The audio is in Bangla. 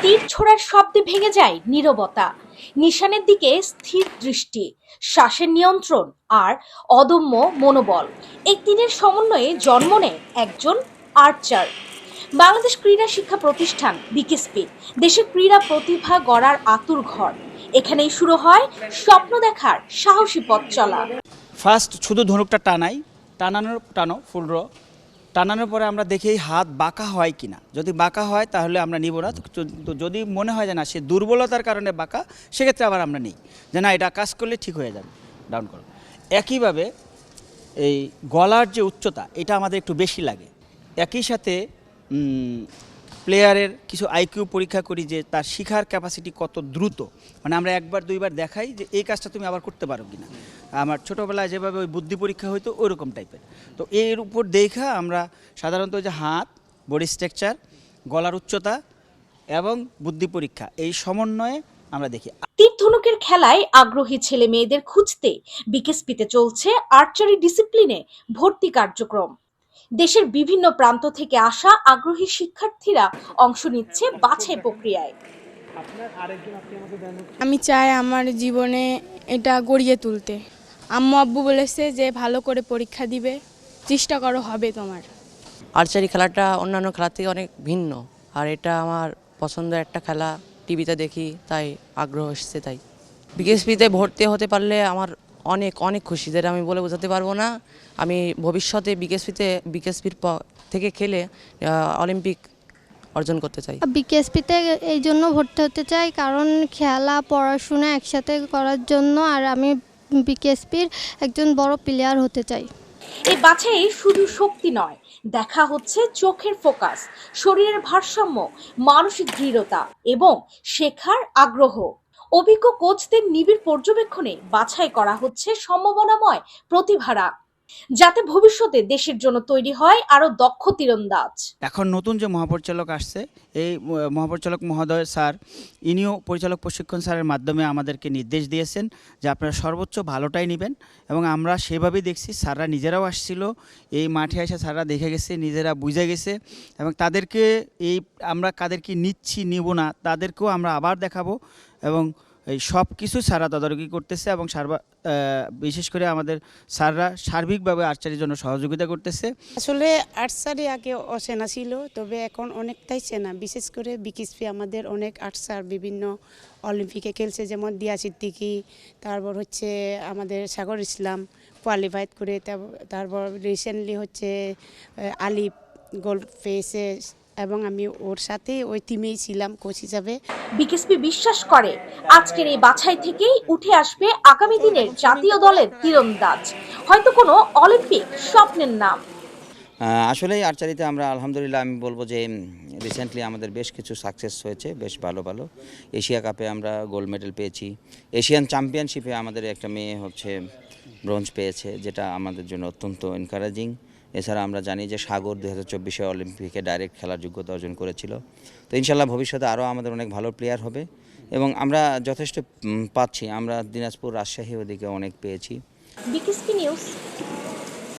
তীর ছোড়ার শব্দে ভেঙে যায় নীরবতা, নিশানের দিকে স্থির দৃষ্টি, শ্বাসের নিয়ন্ত্রণ আর অদম্য মনোবল। এই তিনের সমন্বয়ে জন্ম নেয় একজন আর্চার। বাংলাদেশ ক্রীড়া শিক্ষা প্রতিষ্ঠান বিকেএসপি দেশের ক্রীড়া প্রতিভা গড়ার আতুর ঘর। এখানেই শুরু হয় স্বপ্ন দেখার সাহসী পথ চলা। ফার্স্ট শুধু ধনুকটা টানো ফুল র টানানোর পরে আমরা দেখি এই হাত বাঁকা হয় কিনা। যদি বাঁকা হয় তাহলে আমরা নিব না, তো যদি মনে হয় যে না সে দুর্বলতার কারণে বাঁকা, সেক্ষেত্রে আবার আমরা নিই যে না এটা কাজ করলে ঠিক হয়ে যাবে, ডাউন করো। একইভাবে এই গলার যে উচ্চতা এটা আমাদের একটু বেশি লাগে। একই সাথে প্লেয়ারের কিছু আইকিউ পরীক্ষা করি যে তার শিখার ক্যাপাসিটি কত দ্রুত, মানে আমরা একবার দুইবার দেখাই যে এই কাজটা তুমি আবার করতে পারো কিনা। আমার ছোটোবেলায় যেভাবে ওই বুদ্ধি পরীক্ষা হইতো ওইরকম টাইপের। তো এর উপর দেখা আমরা সাধারণত যে হাত, বডি স্ট্রাকচার, গলার উচ্চতা এবং বুদ্ধি পরীক্ষা এই সমন্বয়ে আমরা দেখি। তীর ধনুকের খেলায় আগ্রহী ছেলে মেয়েদের খুঁজতে বিকেএসপিতে চলছে আর্চারি ডিসিপ্লিনে ভর্তি কার্যক্রম। দেশের বিভিন্ন প্রান্ত থেকে আসা আগ্রহী শিক্ষার্থীরা অংশ নিচ্ছে বাছাই প্রক্রিয়ায়। আমি চাই আমার জীবনে এটা গড়িয়ে তুলতে। আম্মু আব্বু বলেছে যে ভালো করে পরীক্ষা দিবে, চেষ্টা করো, হবে তোমার। আর্চারি খেলাটা অন্যান্য খেলার থেকে অনেক ভিন্ন, আর এটা আমার পছন্দের একটা খেলা, টিভিতে দেখি তাই আগ্রহ এসেছে। তাই বিকেএসপিতে ভর্তি হতে পারলে আমার অনেক অনেক খুশি, যেটা আমি বলে বোঝাতে পারবো না। আমি ভবিষ্যতে বিকেএসপির থেকে খেলে অলিম্পিক অর্জন করতে চাই। বিকেএসপিতে এই জন্য ভর্তি হতে চাই কারণ খেলা পড়াশোনা একসাথে করার জন্য, আর আমি বিকেএসপির একজন বড় প্লেয়ার হতে চাই। এই বাছাই শুধু শক্তি নয়, দেখা হচ্ছে চোখের ফোকাস, শরীরের ভারসাম্য, মানসিক দৃঢ়তা এবং শেখার আগ্রহ। অভিজ্ঞ কোচদের নিবিড় পর্যবেক্ষণে বাছাই করা হচ্ছে সম্ভাবনাময় প্রতিভারা, যাতে ভবিষ্যতে দেশের জন্য তৈরি হয় আরো দক্ষ তীরন্দাজ। এখন নতুন যে মহাপরিচালক আসছে, এই মহাপরিচালক মহোদয় স্যার, ইনিও পরিচালক প্রশিক্ষণ স্যারের মাধ্যমে আমাদেরকে নির্দেশ দিয়েছেন যে আপনারা সর্বোচ্চ ভালোটাই নেবেন, এবং আমরা সেভাবেই দেখছি। স্যাররা নিজেরাও আসছিল, এই মাঠে এসে স্যাররা দেখে গেছে, নিজেরা বুঝে গেছে, এবং তাদেরকে আমরা কাদেরকে নিচ্ছি নিব না তাদেরকেও আমরা আবার দেখাবো, এবং এই সব কিছু স্যাররা তদারকি করতেছে, এবং বিশেষ করে আমাদের স্যাররা সার্বিকভাবে আর্চারির জন্য সহযোগিতা করতেছে। আসলে আর্চারি আগে অচেনা ছিল, তবে এখন অনেকটাই চেনা। বিশেষ করে বিকেএসপি আমাদের অনেক আর্চার বিভিন্ন অলিম্পিকে খেলছে, যেমন দিয়া সিদ্দিকি, তারপর হচ্ছে আমাদের সাগর ইসলাম কোয়ালিফাইড করে, তারপর রিসেন্টলি হচ্ছে আলিফ গোল্ড পেয়েছে, এবং আমি ওর সাথে ওই টিমেই ছিলাম কোচ হিসাবে। বিকেএসপি বিশ্বাস করে আজকের এই বাছাই থেকেই উঠে আসবে আগামী দিনের জাতীয় দলের তীরন্দাজ, হয়তো কোনো অলিম্পিক স্বপ্নের নাম। আসলে আর্চারিতে আমরা আলহামদুলিল্লাহ আমি বলবো যে রিসেন্টলি আমাদের বেশ কিছু সাকসেস হয়েছে, বেশ ভালো ভালো। এশিয়া কাপে আমরা গোল্ড মেডেল পেয়েছি, এশিয়ান চ্যাম্পিয়নশিপে আমাদের একটা মেয়ে হচ্ছে ব্রোঞ্জ পেয়েছে, যেটা আমাদের জন্য অত্যন্ত এনকারেজিং। এছাড়া আমরা জানি যে সাগর 2024 অলিম্পিকে ডাইরেক্ট খেলার যোগ্যতা অর্জন করেছিল। তো ইনশাল্লাহ ভবিষ্যতে আরও আমাদের অনেক ভালো প্লেয়ার হবে, এবং আমরা যথেষ্ট পাচ্ছি। আমরা দিনাজপুর, রাজশাহী ওদিকে অনেক পেয়েছি। BKSP news.